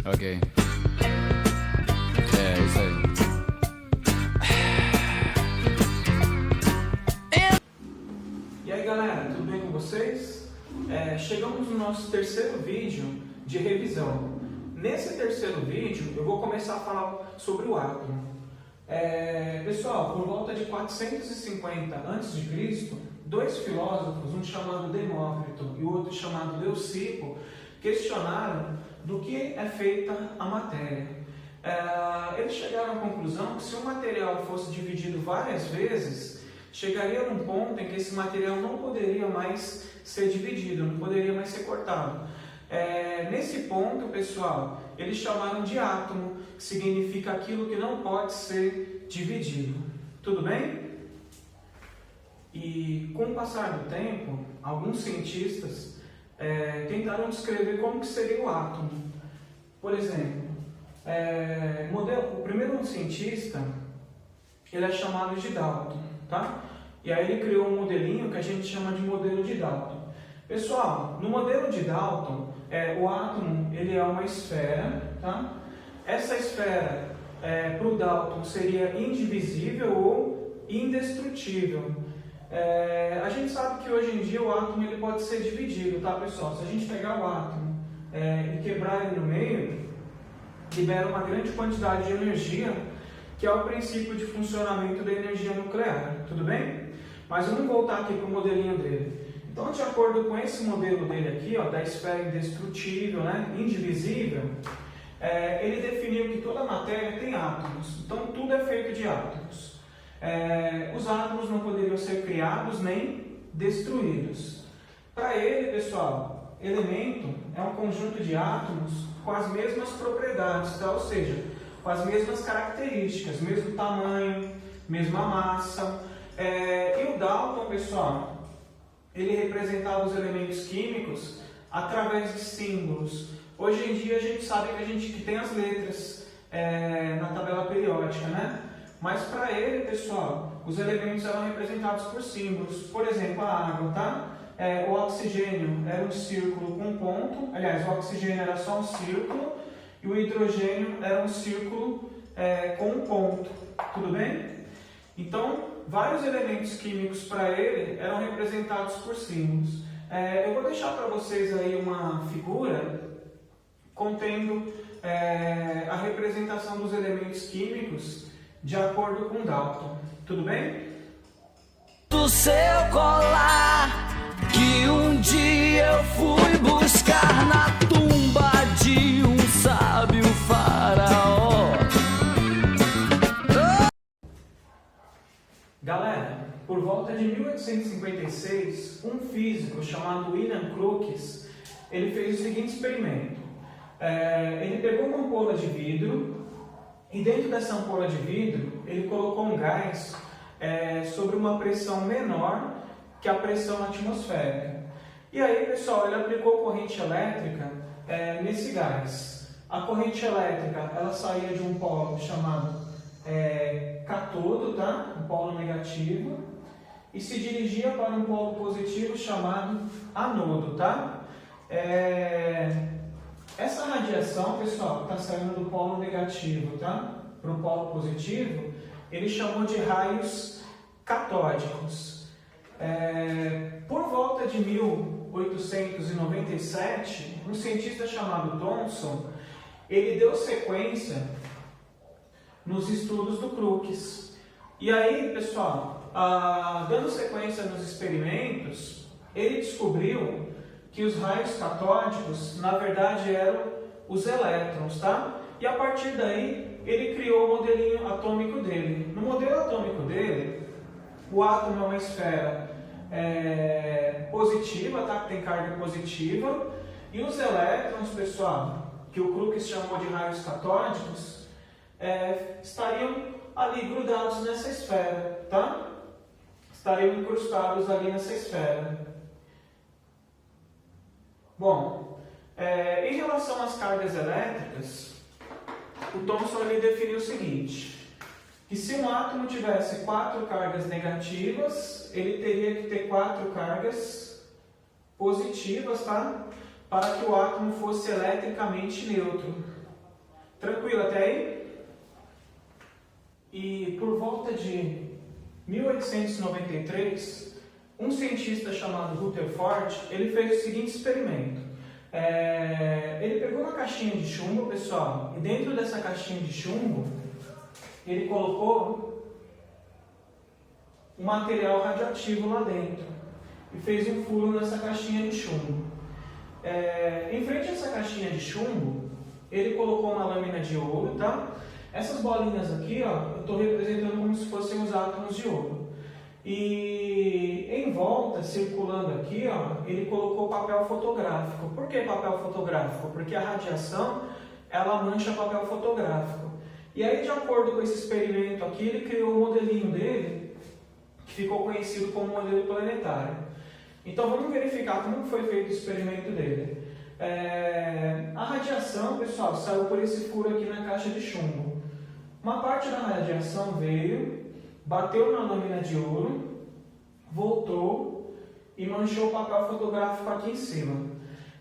Ok. É isso aí. E aí galera, tudo bem com vocês? Chegamos no nosso terceiro vídeo de revisão. Nesse terceiro vídeo eu vou começar a falar sobre o átomo. Pessoal, por volta de 450 a.C., dois filósofos, um chamado Demócrito e o outro chamado Leucipo, questionaram do que é feita a matéria. Eles chegaram à conclusão que se o material fosse dividido várias vezes, chegaria num ponto em que esse material não poderia mais ser dividido, não poderia mais ser cortado. Nesse ponto, pessoal, eles chamaram de átomo, que significa aquilo que não pode ser dividido. Tudo bem? E com o passar do tempo, alguns cientistas tentaram descrever como que seria o átomo. Por exemplo, o primeiro cientista, ele é chamado de Dalton, tá? E aí ele criou um modelinho que a gente chama de modelo de Dalton. Pessoal, no modelo de Dalton, o átomo ele é uma esfera, tá? Essa esfera, para o Dalton, seria indivisível ou indestrutível. A gente sabe que hoje em dia o átomo ele pode ser dividido, tá, pessoal? Se a gente pegar o átomo e quebrar ele no meio, libera uma grande quantidade de energia, que é o princípio de funcionamento da energia nuclear, tudo bem? Mas vamos voltar aqui para o modelinho dele. Então, de acordo com esse modelo dele aqui, ó, da esfera indestrutível, né, indivisível, ele definiu que toda a matéria tem átomos. Então, tudo é feito de átomos. Os átomos não poderiam ser criados nem destruídos. Para ele, pessoal, elemento é um conjunto de átomos com as mesmas propriedades, tá? Ou seja, com as mesmas características, mesmo tamanho, mesma massa. E o Dalton, pessoal, ele representava os elementos químicos através de símbolos. Hoje em dia a gente sabe que tem as letras na tabela periódica, né? Mas para ele, pessoal, os elementos eram representados por símbolos. Por exemplo, a água, tá? O oxigênio era um círculo com um ponto. Aliás, o oxigênio era só um círculo e o hidrogênio era um círculo com um ponto. Tudo bem? Então, vários elementos químicos para ele eram representados por símbolos. Eu vou deixar para vocês aí uma figura contendo a representação dos elementos químicos de acordo com Dalton. Tudo bem? Do seu colar que um dia eu fui buscar na tumba de um sábio faraó. Galera, por volta de 1856, um físico chamado William Crookes, ele fez o seguinte experimento. Ele pegou uma ampola de vidro e dentro dessa ampola de vidro ele colocou um gás sobre uma pressão menor que a pressão atmosférica. E aí, pessoal, ele aplicou corrente elétrica nesse gás. A corrente elétrica ela saía de um polo chamado cátodo, tá? Um polo negativo, e se dirigia para um polo positivo chamado anodo, tá? Essa radiação, pessoal, que está saindo do polo negativo, tá? Para o polo positivo, ele chamou de raios catódicos. Por volta de 1897, um cientista chamado Thomson, ele deu sequência nos estudos do Crookes. E aí, pessoal, dando sequência nos experimentos, ele descobriu que os raios catódicos, na verdade, eram os elétrons, tá? E a partir daí, ele criou o modelinho atômico dele. No modelo atômico dele, o átomo é uma esfera positiva, tá? Que tem carga positiva. E os elétrons, pessoal, que o Crookes chamou de raios catódicos, estariam ali grudados nessa esfera, tá? Estariam incrustados ali nessa esfera. Bom, em relação às cargas elétricas, o Thomson ele definiu o seguinte, que se um átomo tivesse 4 cargas negativas, ele teria que ter 4 cargas positivas, tá? Para que o átomo fosse eletricamente neutro. Tranquilo até aí? E por volta de 1893, um cientista chamado Rutherford, ele fez o seguinte experimento. Ele pegou uma caixinha de chumbo, pessoal, e dentro dessa caixinha de chumbo, ele colocou um material radioativo lá dentro e fez um furo nessa caixinha de chumbo. Em frente a essa caixinha de chumbo, ele colocou uma lâmina de ouro, tá? Essas bolinhas aqui, ó, eu estou representando como se fossem os átomos de ouro. E em volta, circulando aqui, ó, ele colocou papel fotográfico. Por que papel fotográfico? Porque a radiação, ela mancha papel fotográfico. E aí, de acordo com esse experimento aqui, ele criou o modelinho dele, que ficou conhecido como modelo planetário. Então, vamos verificar como foi feito o experimento dele. A radiação, pessoal, saiu por esse furo aqui na caixa de chumbo. Uma parte da radiação veio, bateu na lâmina de ouro, voltou e manchou o papel fotográfico aqui em cima.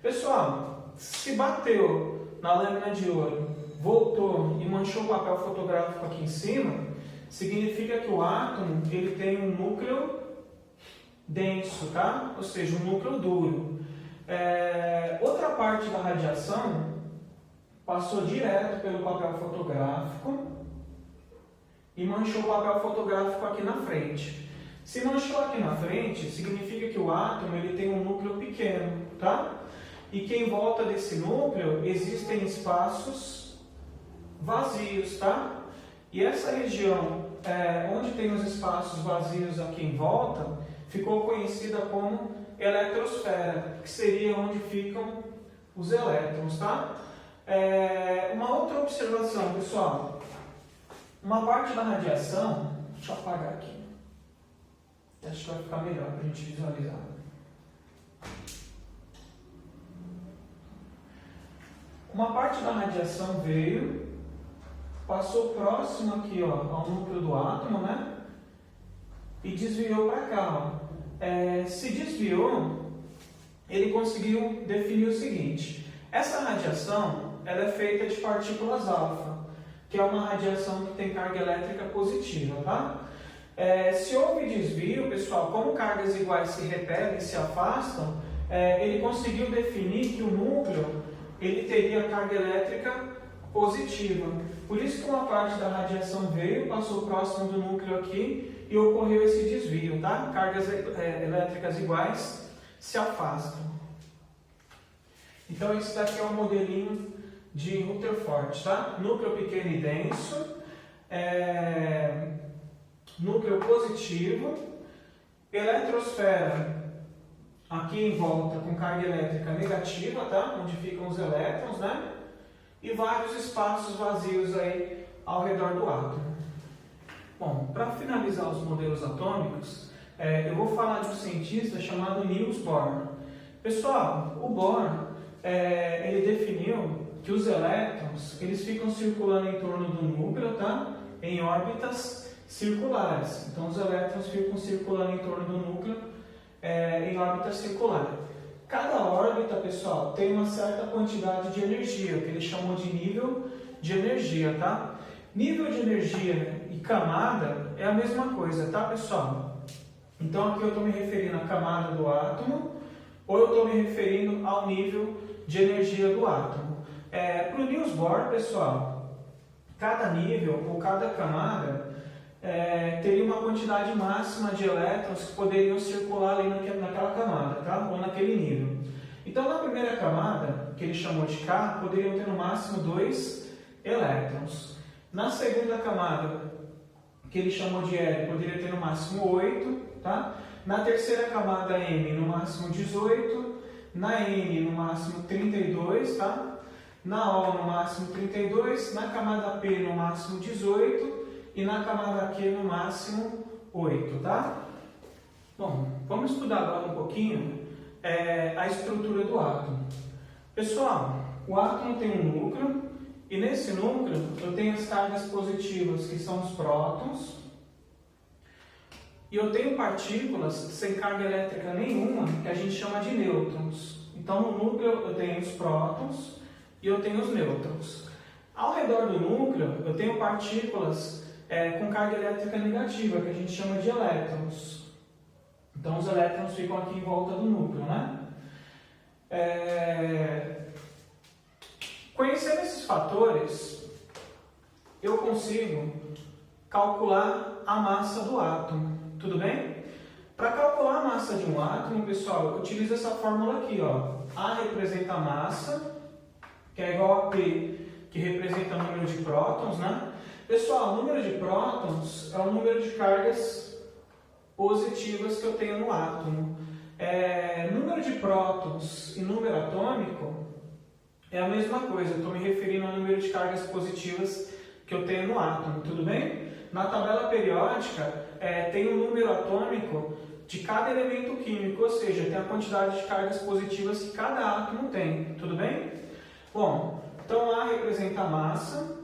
Pessoal, se bateu na lâmina de ouro, voltou e manchou o papel fotográfico aqui em cima, significa que o átomo ele tem um núcleo denso, tá? Ou seja, um núcleo duro. Outra parte da radiação passou direto pelo papel fotográfico e manchou o papel fotográfico aqui na frente. Se manchou aqui na frente, significa que o átomo ele tem um núcleo pequeno, tá? E que em volta desse núcleo existem espaços vazios, tá? E essa região onde tem os espaços vazios aqui em volta ficou conhecida como eletrosfera, que seria onde ficam os elétrons, tá? Uma outra observação, pessoal. Uma parte da radiação, deixa eu apagar aqui, acho que vai ficar melhor para a gente visualizar. Uma parte da radiação veio, passou próximo aqui, ó, ao núcleo do átomo, né? E desviou para cá, ó. Se desviou, ele conseguiu definir o seguinte: essa radiação ela é feita de partículas alfa, que é uma radiação que tem carga elétrica positiva, tá? Se houve desvio, pessoal, como cargas iguais se repelem, se afastam, ele conseguiu definir que o núcleo ele teria carga elétrica positiva. Por isso que uma parte da radiação veio, passou próximo do núcleo aqui e ocorreu esse desvio, tá? Cargas elétricas iguais se afastam. Então esse daqui é o modelinho de Rutherford, tá? Núcleo pequeno e denso, núcleo positivo, eletrosfera aqui em volta com carga elétrica negativa, tá? Onde ficam os elétrons, né? E vários espaços vazios aí ao redor do átomo. Bom, para finalizar os modelos atômicos, eu vou falar de um cientista chamado Niels Bohr. Pessoal, o Bohr, ele definiu que os elétrons, eles ficam circulando em torno do núcleo, tá? Em órbitas circulares. Então, os elétrons ficam circulando em torno do núcleo em órbita circular. Cada órbita, pessoal, tem uma certa quantidade de energia, que ele chamou de nível de energia, tá? Nível de energia e camada é a mesma coisa, tá, pessoal? Então, aqui eu estou me referindo à camada do átomo, ou eu estou me referindo ao nível de energia do átomo. Para o Niels Bohr, pessoal, cada nível ou cada camada teria uma quantidade máxima de elétrons que poderiam circular ali naquela camada, tá? Ou naquele nível. Então, na primeira camada, que ele chamou de K, poderiam ter no máximo 2 elétrons. Na segunda camada, que ele chamou de L, poderia ter no máximo 8, tá? Na terceira camada M, no máximo 18, na N, no máximo 32, tá? Na O, no máximo 32, na camada P, no máximo 18 e na camada Q, no máximo 8, tá? Bom, vamos estudar agora um pouquinho a estrutura do átomo. Pessoal, o átomo tem um núcleo e nesse núcleo eu tenho as cargas positivas, que são os prótons, e eu tenho partículas sem carga elétrica nenhuma, que a gente chama de nêutrons. Então, no núcleo eu tenho os prótons e eu tenho os nêutrons. Ao redor do núcleo, eu tenho partículas com carga elétrica negativa, que a gente chama de elétrons. Então, os elétrons ficam aqui em volta do núcleo, né? Conhecendo esses fatores, eu consigo calcular a massa do átomo, tudo bem? Para calcular a massa de um átomo, pessoal, eu utilizo essa fórmula aqui, ó. A representa a massa, que é igual a P, que representa o número de prótons, né? Pessoal, o número de prótons é o número de cargas positivas que eu tenho no átomo. Número de prótons e número atômico é a mesma coisa, eu estou me referindo ao número de cargas positivas que eu tenho no átomo, tudo bem? Na tabela periódica tem um número atômico de cada elemento químico, ou seja, tem a quantidade de cargas positivas que cada átomo tem, tudo bem? Bom, então A representa a massa,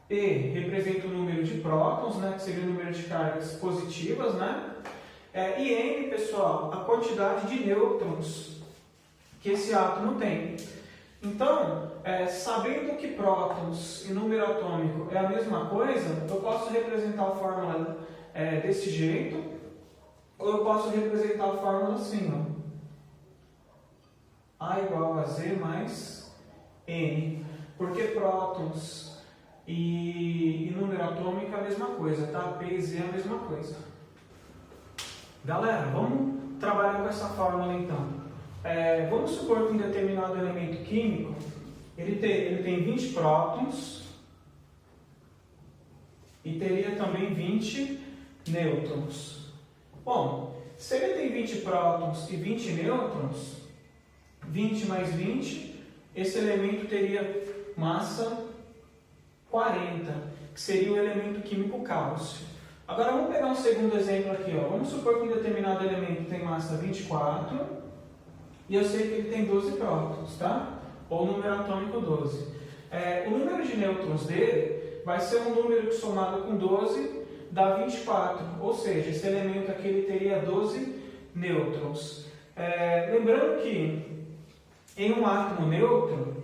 P representa o número de prótons, né, que seria o número de cargas positivas, né? E N, pessoal, a quantidade de nêutrons que esse átomo tem. Então, sabendo que prótons e número atômico é a mesma coisa, eu posso representar a fórmula desse jeito, ou eu posso representar a fórmula assim, ó. A igual a Z mais N. Porque prótons e número atômico é a mesma coisa, tá? P e Z é a mesma coisa. Galera, vamos trabalhar com essa fórmula então. Vamos supor que um determinado elemento químico ele tem 20 prótons e teria também 20 nêutrons. Bom, se ele tem 20 prótons e 20 nêutrons, 20 mais 20, esse elemento teria massa 40, que seria o elemento químico cálcio. Agora vamos pegar um segundo exemplo aqui, ó. Vamos supor que um determinado elemento tem massa 24 e eu sei que ele tem 12 prótons, tá? Ou número atômico 12. O número de nêutrons dele vai ser um número que somado com 12 dá 24, ou seja, esse elemento aqui ele teria 12 nêutrons. Lembrando que em um átomo neutro,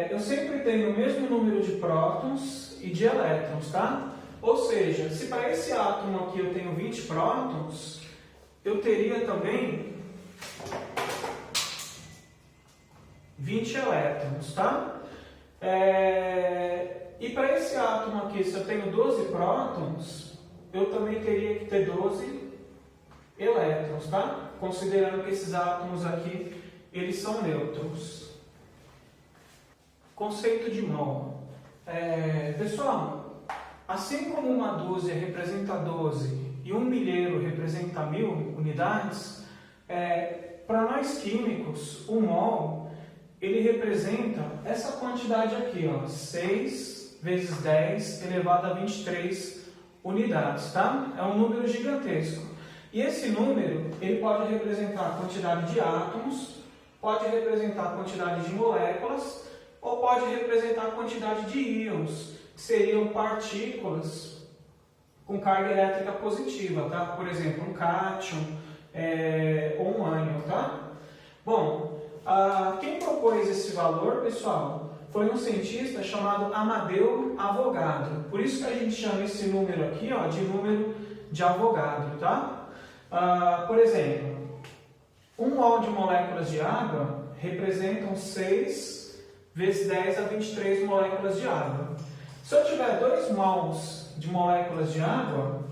eu sempre tenho o mesmo número de prótons e de elétrons, tá? Ou seja, se para esse átomo aqui eu tenho 20 prótons, eu teria também 20 elétrons, tá? E para esse átomo aqui, se eu tenho 12 prótons, eu também teria que ter 12 elétrons, tá? Considerando que esses átomos aqui, eles são nêutrons. Conceito de mol. Pessoal, assim como uma dúzia representa 12 e um milheiro representa 1000 unidades, para nós químicos, o mol ele representa essa quantidade aqui, ó, 6 vezes 10 elevado a 23 unidades, tá? É um número gigantesco. E esse número ele pode representar a quantidade de átomos, pode representar a quantidade de moléculas, ou pode representar a quantidade de íons, que seriam partículas com carga elétrica positiva, tá? Por exemplo, um cátion ou um ânion, tá? Bom, quem propôs esse valor, pessoal, foi um cientista chamado Amadeu Avogadro. Por isso que a gente chama esse número aqui, ó, de número de Avogadro, tá? Por exemplo, 1 mol de moléculas de água representam 6 vezes 10 a 23 moléculas de água. Se eu tiver 2 mols de moléculas de água,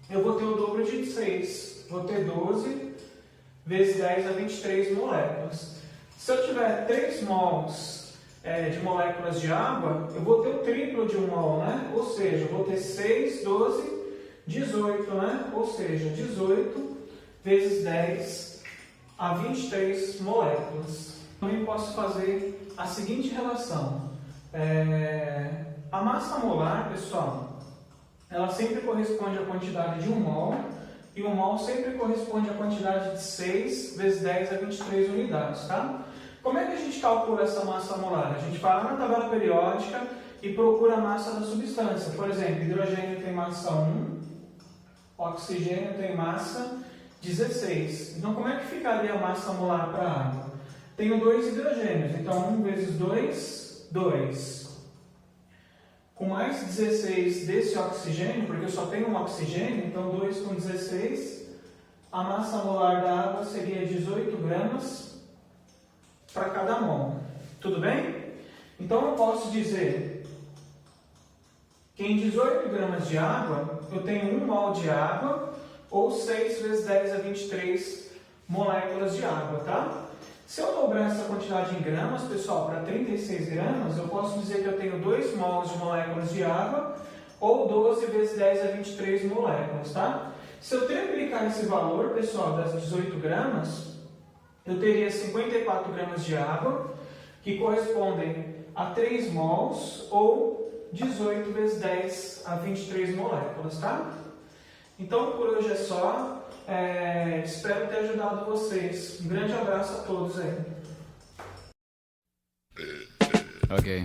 eu vou ter o dobro de 6. Vou ter 12 vezes 10 a 23 moléculas. Se eu tiver 3 mols de moléculas de água, eu vou ter o triplo de 1 mol, né? Ou seja, eu vou ter 6, 12, 18, né? Ou seja, 18 vezes 10 a 23 moléculas. Também posso fazer a seguinte relação. A massa molar, pessoal, ela sempre corresponde à quantidade de 1 mol, e 1 mol sempre corresponde à quantidade de 6 vezes 10 a 23 unidades, tá? Como é que a gente calcula essa massa molar? A gente vai lá na tabela periódica e procura a massa da substância. Por exemplo, hidrogênio tem massa 1, oxigênio tem massa 16. Então, como é que ficaria a massa molar para a água? Tenho 2 hidrogênios, então 1 vezes 2, 2. com mais 16 desse oxigênio, porque eu só tenho um oxigênio, então 2 com 16, a massa molar da água seria 18 gramas para cada mol. Tudo bem? Então eu posso dizer que em 18 gramas de água eu tenho 1 mol de água, ou 6 vezes 10 a 23 moléculas de água, tá? Se eu dobrar essa quantidade em gramas, pessoal, para 36 gramas, eu posso dizer que eu tenho 2 mols de moléculas de água, ou 12 vezes 10 a 23 moléculas, tá? Se eu triplicar esse valor, pessoal, das 18 gramas, eu teria 54 gramas de água, que correspondem a 3 mols, ou 18 vezes 10 a 23 moléculas, tá? Então, por hoje é só. Espero ter ajudado vocês. Um grande abraço a todos aí. Okay.